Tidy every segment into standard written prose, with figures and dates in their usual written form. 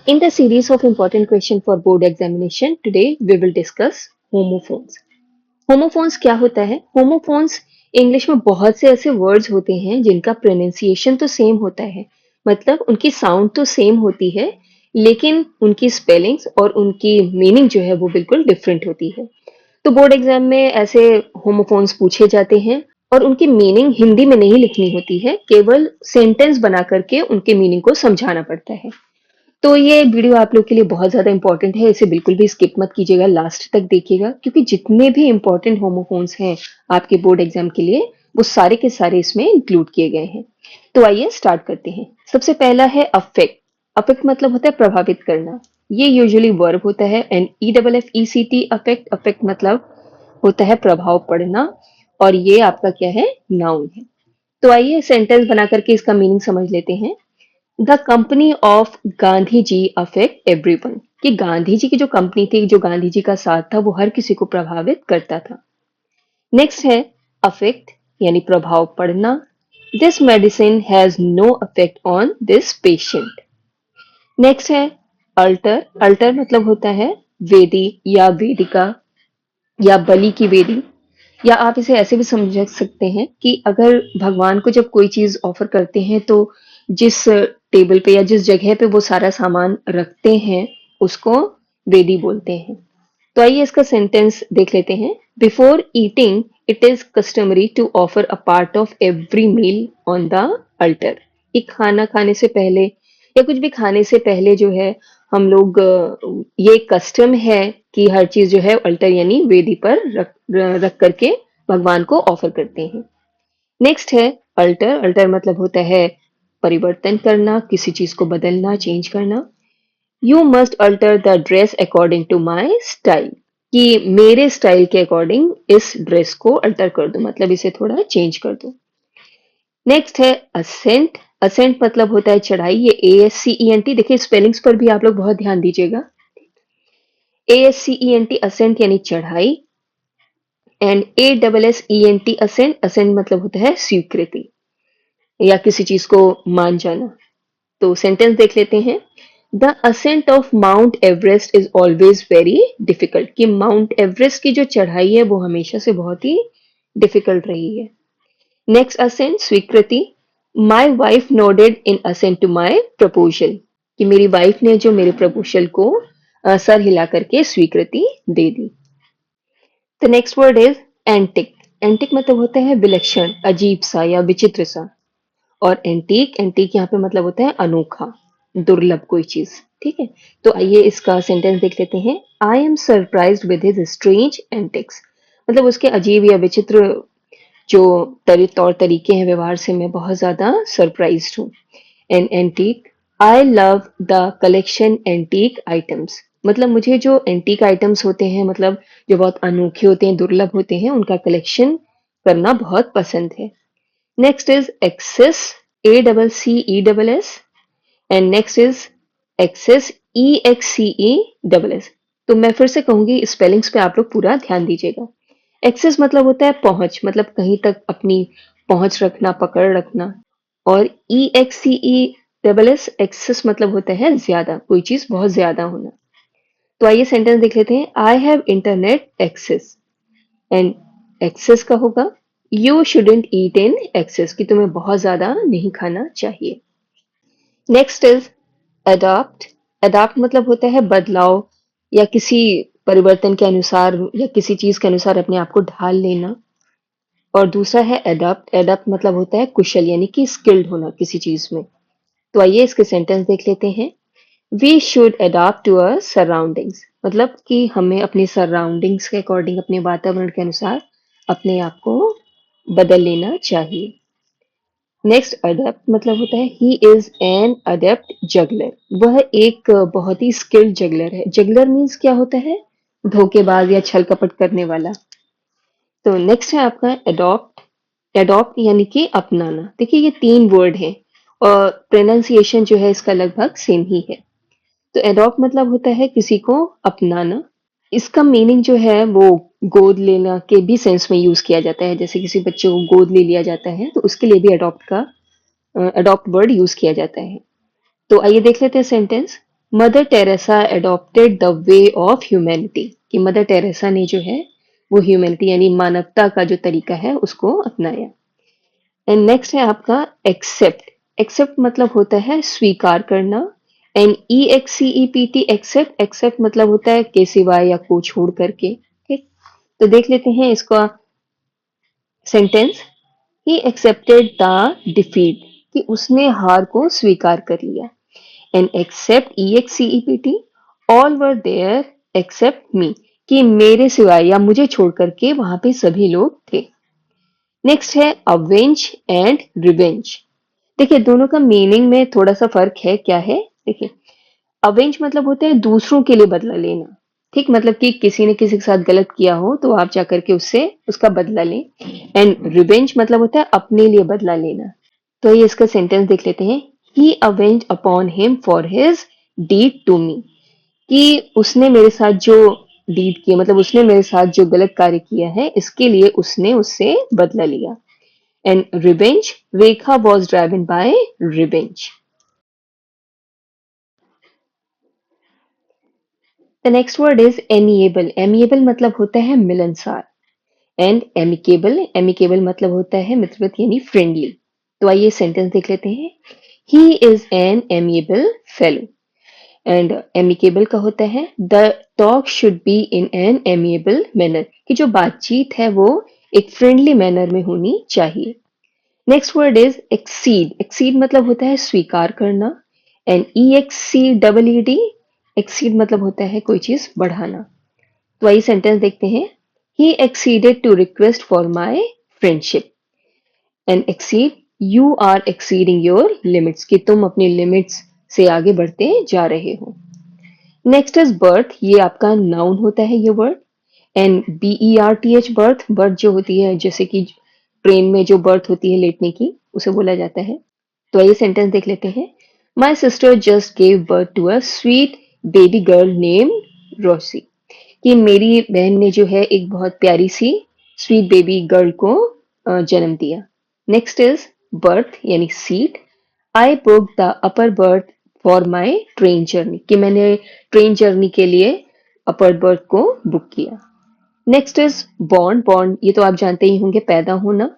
In the series of important questions for board examination, today we will discuss homophones. Homophones क्या होता है? Homophones English में बहुत से ऐसे वर्ड्स होते हैं जिनका प्रोनाउंसिएशन तो सेम होता है, मतलब उनकी साउंड तो सेम होती है, लेकिन उनकी स्पेलिंग्स और उनकी मीनिंग जो है वो बिल्कुल डिफरेंट होती है। तो बोर्ड एग्जाम में ऐसे होमोफोन्स पूछे जाते हैं और उनकी मीनिंग हिंदी में नहीं लिखनी होती है, केवल सेंटेंस बना करके उनके मीनिंग को समझाना पड़ता है। तो ये वीडियो आप लोग के लिए बहुत ज़्यादा इम्पोर्टेंट है, इसे बिल्कुल भी स्किप मत कीजिएगा, लास्ट तक देखिएगा क्योंकि जितने भी इम्पोर्टेंट होमोफोन्स हैं आपके बोर्ड एग्जाम के लिए, वो सारे के सारे इसमें इंक्लूड किए गए हैं। तो आइए स्टार्ट करते हैं। सबसे पहला है अफेक्ट। अफेक्ट मतलब होता है प्रभावित करना। ये यूजुअली वर्ब होता है एंड EFFECT अफेक्ट। अफेक्ट मतलब होता है प्रभाव पड़ना और ये आपका क्या है? नाउन है। तो आइए सेंटेंस बना करके इसका मीनिंग समझ लेते हैं। The company of Gandhi ji affect everyone, कि गांधी जी की जो कंपनी थी, जो गांधी जी का साथ था, वो हर किसी को प्रभावित करता था। नेक्स्ट है अफेक्ट यानी प्रभाव पड़ना। This medicine has no affect on this patient. Next है अल्टर। अल्टर मतलब होता है वेदी या वेदिका या बलि की वेदी, या आप इसे ऐसे भी समझ सकते हैं कि अगर भगवान को जब कोई चीज ऑफर करते हैं तो जिस टेबल पे या जिस जगह पे वो सारा सामान रखते हैं उसको वेदी बोलते हैं। तो आइए इसका सेंटेंस देख लेते हैं। Before eating it is customary to offer a part of every meal on the altar. कि खाना खाने से पहले या कुछ भी खाने से पहले जो है हम लोग ये कस्टम है कि हर चीज जो है अल्टर यानी वेदी पर रख करके भगवान को ऑफर करते हैं। नेक्स्ट है अल्टर। अल्टर मतलब होता है परिवर्तन करना, किसी चीज को बदलना, चेंज करना। You must alter the dress according to my style, कि मेरे स्टाइल के अकॉर्डिंग इस ड्रेस को अल्टर कर दो, मतलब इसे थोड़ा चेंज कर दो। नेक्स्ट है असेंट। असेंट मतलब होता है चढ़ाई। ये ASCENT, देखिए स्पेलिंग्स पर भी आप लोग बहुत ध्यान दीजिएगा। ASCENT असेंट यानी चढ़ाई एंड ASSENT असेंट। असेंट मतलब होता है स्वीकृति या किसी चीज को मान जाना। तो सेंटेंस देख लेते हैं। The ascent of mount Everest is always very difficult, कि माउंट एवरेस्ट की जो चढ़ाई है वो हमेशा से बहुत ही डिफिकल्ट रही है। नेक्स्ट असेंट स्वीकृति। My wife nodded in assent to my proposal, कि मेरी वाइफ ने जो मेरे प्रपोजल को सर हिला करके स्वीकृति दे दी। The next word is antique. Antique मतलब होता है विलक्षण, अजीब सा या विचित्र सा। और एंटीक, एंटीक यहाँ पे मतलब होता है अनोखा, दुर्लभ कोई चीज। ठीक है, तो आइए इसका सेंटेंस देख लेते हैं। I am surprised with his strange antics, मतलब उसके अजीब या विचित्र जो तौर तरीके हैं व्यवहार से मैं बहुत ज्यादा सरप्राइज्ड हूँ। An antique. I love the collection antique items, मतलब मुझे जो एंटीक आइटम्स होते हैं, मतलब जो बहुत अनोखे होते हैं, दुर्लभ होते हैं, उनका कलेक्शन करना बहुत पसंद है। Next is access. ACCESS and next is excess EXCESS। तो मैं फिर से कहूंगी, स्पेलिंग्स पे आप लोग पूरा ध्यान दीजिएगा। एक्सेस मतलब होता है पहुंच, मतलब कहीं तक अपनी पहुंच रखना, पकड़ रखना। और EXCESS एक्सेस मतलब होता है ज्यादा, कोई चीज बहुत ज्यादा होना। तो आइए सेंटेंस देख लेते हैं। I have internet access and excess का होगा you shouldn't eat in excess, कि तुम्हें बहुत ज्यादा नहीं खाना चाहिए। Next is adopt. अडॉप्ट मतलब होता है बदलाव या किसी परिवर्तन के अनुसार या किसी चीज के अनुसार अपने आप को ढाल लेना। और दूसरा है एडॉप्ट। एडॉप्ट मतलब होता है कुशल यानी कि स्किल्ड होना किसी चीज में। तो आइए इसके सेंटेंस देख लेते हैं। We should adopt to our surroundings, मतलब कि हमें अपनी सराउंडिंग्स के अकॉर्डिंग, अपने वातावरण के अनुसार अपने आप को बदल लेना चाहिए। नेक्स्ट अडेप्ट मतलब होता है he is an adapt juggler, वह एक बहुत ही स्किल्ड जगलर है। जगलर मीन्स क्या होता है? धोखेबाज या छल कपट करने वाला। तो नेक्स्ट है आपका एडॉप्ट। एडॉप्ट यानी कि अपनाना। देखिए ये तीन वर्ड हैं और प्रोनाउंसिएशन जो है इसका लगभग सेम ही है। तो एडॉप्ट मतलब होता है किसी को अपनाना। इसका मीनिंग जो है वो गोद लेना के भी सेंस में यूज किया जाता है, जैसे किसी बच्चे को गोद ले लिया जाता है तो उसके लिए भी अडॉप्ट वर्ड यूज किया जाता है। तो आइए देख लेते हैं sentence. Mother Teresa adopted the way of humanity, कि मदर टेरेसा ने जो है वो ह्यूमैनिटी यानी मानवता का जो तरीका है उसको अपनाया। एंड नेक्स्ट है आपका एक्सेप्ट। एक्सेप्ट मतलब होता है स्वीकार करना। And E X C E P T except, except मतलब होता है के सिवाय या को छोड़ करके। ठीक, तो देख लेते हैं इसका sentence. He accepted the defeat, कि उसने हार को स्वीकार कर लिया। And accept E X C E P T, all were there except me, कि मेरे सिवाय या मुझे छोड़ करके वहां पे सभी लोग थे। नेक्स्ट है अवेंज एंड रिवेंज। देखिए दोनों का मीनिंग में थोड़ा सा फर्क है, क्या है देखिए। अवेंज मतलब होता है दूसरों के लिए बदला लेना। ठीक, मतलब कि किसी ने किसी के साथ गलत किया हो तो आप जाकर के उससे उसका बदला लें। एंड रिवेंज मतलब होता है अपने लिए बदला लेना। तो ये इसका सेंटेंस देख लेते हैं। He avenge upon him for his deed to me, कि उसने मेरे साथ जो डीड किया, मतलब उसने मेरे साथ जो गलत कार्य किया है इसके लिए उसने उससे बदला लिया। And revenge, Rekha was driven by revenge. The next word is amiable. Amiable मतलब होता है मिलनसार। एंड एमिकेबल, एमिकेबल मतलब होता है मित्रवत यानी फ्रेंडली। तो आइए सेंटेंस देख लेते हैं। He is an amiable fellow. And amicable का होता है the talk should be in an amiable manner, कि जो बातचीत है वो एक फ्रेंडली मैनर में होनी चाहिए। Next word is accede. Accede मतलब होता है स्वीकार करना। And E X C double E D, exceed मतलब होता है कोई चीज बढ़ाना। तो वही सेंटेंस देखते हैं। He exceeded to request for my friendship. And exceed, you are exceeding your limits, कि तुम अपनी लिमिट्स से आगे बढ़ते जा रहे हो। Next is birth. ये आपका नाउन होता है ये word. And B E R T H, berth. Berth जो होती है जैसे कि ट्रेन में जो बर्थ होती है लेटने की, उसे बोला जाता है। तो ये सेंटेंस देख लेते हैं। My sister just gave birth to a sweet baby girl name Rosie, कि मेरी बहन ने जो है एक बहुत प्यारी सी स्वीट बेबी गर्ल को जन्म दिया। नेक्स्ट इज बर्थ यानी seat. I book the upper berth for my train journey, कि मैंने ट्रेन जर्नी के लिए अपर बर्थ को बुक किया। Next is born. बॉर्न ये तो आप जानते ही होंगे, पैदा होना।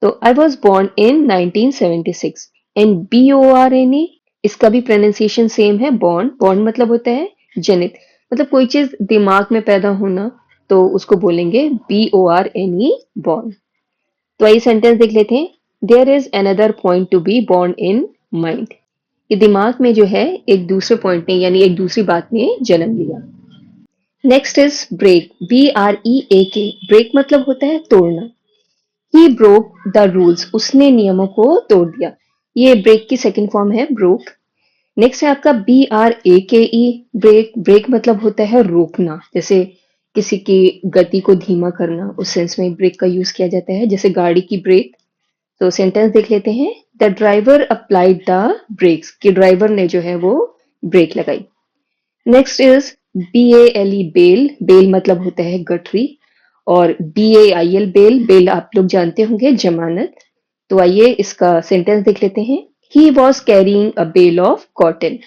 तो I was born in 1976। And B O R N A, इसका भी प्रोनाउंसिएशन सेम है, बॉर्न। बॉर्न मतलब होता है जनित, मतलब कोई चीज दिमाग में पैदा होना, तो उसको बोलेंगे B O R N E, borne. तो यही सेंटेंस देख लेते हैं। There is another point to be borne in mind, कि दिमाग में जो है एक दूसरे पॉइंट ने यानी एक दूसरी बात ने जन्म लिया। Next is break. B R E A K, break मतलब होता है तोड़ना। ही ब्रोक द रूल्स, उसने नियमों को तोड़ दिया। ये ब्रेक की सेकंड फॉर्म है, ब्रोक। नेक्स्ट है आपका बी आर ए के ई, ब्रेक। ब्रेक मतलब होता है रोकना, जैसे किसी की गति को धीमा करना, उस सेंस में ब्रेक का यूज किया जाता है, जैसे गाड़ी की ब्रेक। तो सेंटेंस देख लेते हैं। The driver applied the brakes, कि ड्राइवर ने जो है वो ब्रेक लगाई। Next is B A L E, bale. Bale मतलब होता है गठरी। और B A I L, bail. Bail आप लोग जानते होंगे, जमानत। तो आइए इसका सेंटेंस देख लेते हैं। He was carrying a bale of cotton,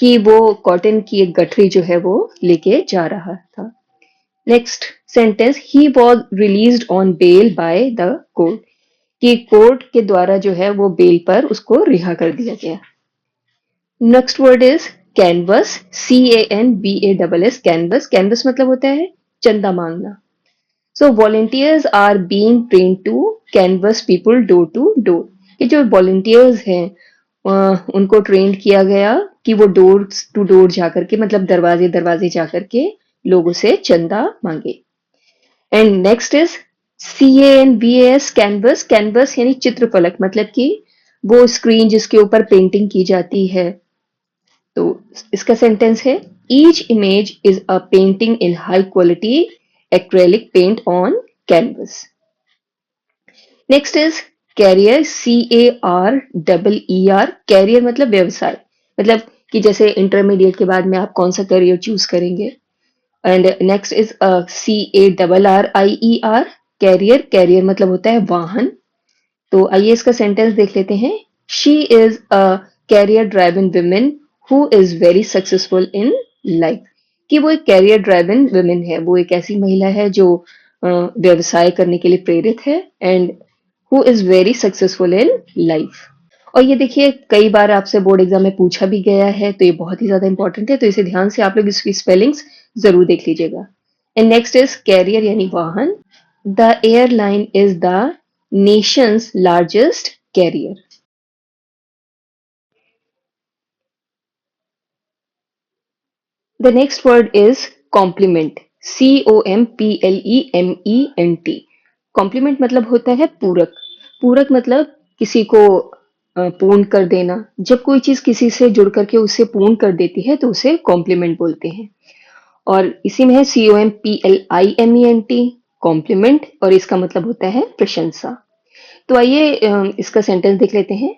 कि वो कॉटन की एक गठरी जो है वो लेके जा रहा था। Next sentence, he was released on bail by the court, कि कोर्ट के द्वारा जो है वो बेल पर उसको रिहा कर दिया गया। Next word is canvass. C A N B A double S, canvas. Canvass मतलब होता है चंदा मांगना। So volunteers are being train to canvass people door to door, कि जो वॉलेंटियर्स हैं उनको ट्रेन किया गया कि वो डोर टू डोर जाकर के, मतलब दरवाजे दरवाजे जाकर के लोगों से चंदा मांगे। And next is C A N B A S, canvas. Canvas यानी चित्रफलक, मतलब कि वो स्क्रीन जिसके ऊपर पेंटिंग की जाती है। तो इसका सेंटेंस है। Each image is a painting in high quality acrylic paint on canvas. Next is career. C A R double E R, career मतलब व्यवसाय, मतलब कि जैसे इंटरमीडिएट के बाद में आप कौन सा करियर चूज करेंगे। And next is C A double R I E R, carrier. Carrier मतलब होता है वाहन। तो आइए इसका सेंटेंस देख लेते हैं। She is a career driven women who is very successful in life, कि वो एक कैरियर ड्राइवन वुमेन है, वो एक ऐसी महिला है जो व्यवसाय करने के लिए प्रेरित है, and who is very successful in life. और ये देखिए कई बार आपसे बोर्ड एग्जाम में पूछा भी गया है, तो ये बहुत ही ज्यादा इंपॉर्टेंट है, तो इसे ध्यान से आप लोग इसकी स्पेलिंग्स जरूर देख लीजिएगा। एंड नेक्स्ट इज कैरियर यानी वाहन। The airline is the nation's largest carrier. The next word is complement. COMPLEMENT. Complement मतलब होता है पूरक। पूरक मतलब किसी को पूर्ण कर देना। जब कोई चीज किसी से जुड़ करके उसे पूर्ण कर देती है तो उसे कॉम्प्लीमेंट बोलते हैं। और इसी में है COMPLIMENT, कॉम्प्लीमेंट, और इसका मतलब होता है प्रशंसा। तो आइए इसका सेंटेंस देख लेते हैं।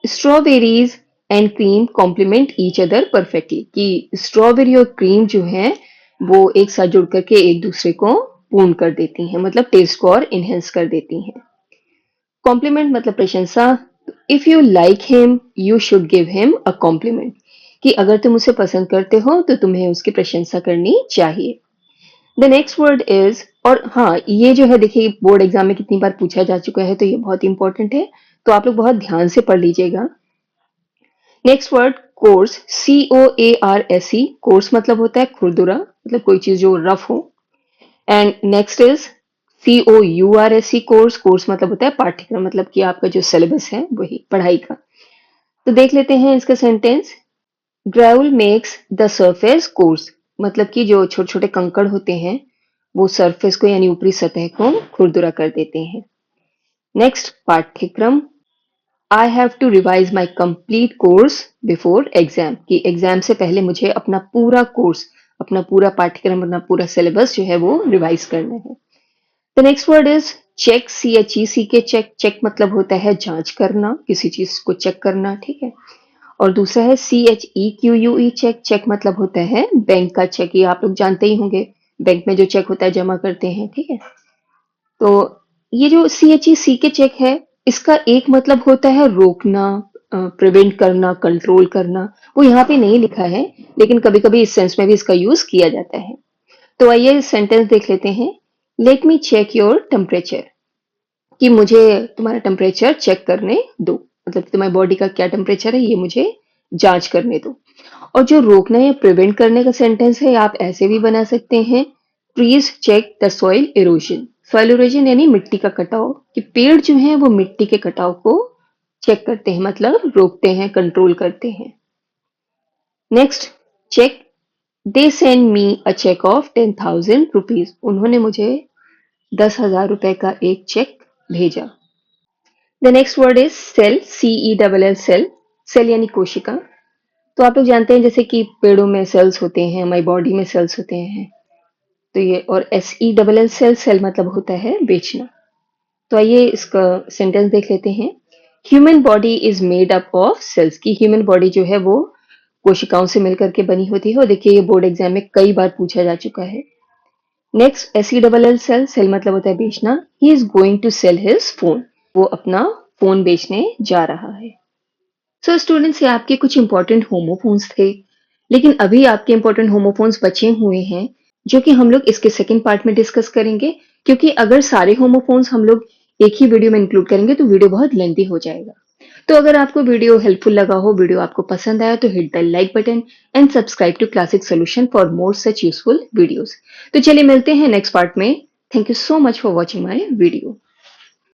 Strawberries and cream complement each other perfectly, कि स्ट्रॉबेरी और क्रीम जो है वो एक साथ जुड़ करके एक दूसरे को पूर्ण कर देती हैं, मतलब टेस्ट को और इनहेंस कर देती हैं। कॉम्प्लीमेंट मतलब प्रशंसा। If you like him you should give him a compliment, कि अगर तुम उसे पसंद करते हो तो तुम्हें उसकी प्रशंसा करनी चाहिए। द नेक्स्ट वर्ड इज, और हाँ ये जो है देखिए बोर्ड एग्जाम में कितनी बार पूछा जा चुका है, तो ये बहुत इंपॉर्टेंट है, तो आप लोग बहुत ध्यान से पढ़ लीजिएगा। Next word course, COARSE, course मतलब होता है खुरदुरा, मतलब कोई चीज जो रफ हो। And next is COURSE, course, course मतलब होता है पाठ्यक्रम, मतलब कि आपका जो सिलेबस है वही पढ़ाई का। तो देख लेते हैं इसका sentence. Gravel makes the surface course, मतलब कि जो छोटे छोटे कंकड़ होते हैं वो सरफेस को यानी ऊपरी सतह को खुरदुरा कर देते हैं। नेक्स्ट पाठ्यक्रम, I have to revise my complete course before exam, कि एग्जाम से पहले मुझे अपना पूरा कोर्स, अपना पूरा पाठ्यक्रम, अपना पूरा सिलेबस जो है वो रिवाइज करना है। The next word is check, CHEC K check. Check मतलब होता है जांच करना, किसी चीज को चेक करना, ठीक है। और दूसरा है CHEQUE, चेक। चेक मतलब होता है बैंक का चेक, ये आप लोग जानते ही होंगे, बैंक में जो चेक होता है जमा करते हैं, ठीक है। तो ये जो CHEC के चेक है, इसका एक मतलब होता है रोकना, प्रिवेंट करना, कंट्रोल करना। वो यहाँ पे नहीं लिखा है, लेकिन कभी कभी इस सेंस में भी इसका यूज किया जाता है। तो आइए सेंटेंस देख लेते हैं। Let me check your temperature, कि मुझे तुम्हारा टेम्परेचर चेक करने दो, मतलब तुम्हारी बॉडी का क्या टेम्परेचर है ये मुझे जांच करने दो। और जो रोकना या प्रिवेंट करने का सेंटेंस है आप ऐसे भी बना सकते हैं। Please check the soil erosion. Soil erosion यानी मिट्टी का कटाव, कि पेड़ जो है वो मिट्टी के कटाव को चेक करते हैं, मतलब रोकते हैं, कंट्रोल करते हैं। Next, cheque, they send me a cheque of 10,000 rupees, उन्होंने मुझे 10,000 रुपए का एक चेक भेजा। The next word is cell, CELL, cell. Cell यानी कोशिका। तो आप लोग जानते हैं जैसे कि पेड़ों में सेल्स होते हैं, हमारी बॉडी में सेल्स होते हैं, तो ये, और SELL, सेल, सेल मतलब होता है बेचना। तो आइए इसका सेंटेंस देख लेते हैं। Human body is made up of cells, की ह्यूमन बॉडी जो है वो कोशिकाओं से मिलकर के बनी होती है, और देखिए ये बोर्ड एग्जाम में कई बार पूछा जा चुका है। नेक्स्ट, SELL, सेल, सेल मतलब होता है बेचना। He is going to sell his phone, वो अपना फोन बेचने जा रहा है। सो स्टूडेंट्स, ये आपके कुछ इंपॉर्टेंट होमोफोन्स थे, लेकिन अभी आपके इंपॉर्टेंट होमोफोन्स बचे हुए हैं जो कि हम लोग इसके सेकंड पार्ट में डिस्कस करेंगे, क्योंकि अगर सारे होमोफोन्स हम लोग एक ही वीडियो में इंक्लूड करेंगे तो वीडियो बहुत लेंथी हो जाएगा। तो अगर आपको वीडियो हेल्पफुल लगा हो, वीडियो आपको पसंद आया, तो hit the like button and subscribe to classic solution for more such useful videos. तो चलिए मिलते हैं नेक्स्ट पार्ट में। Thank you so much for watching my video.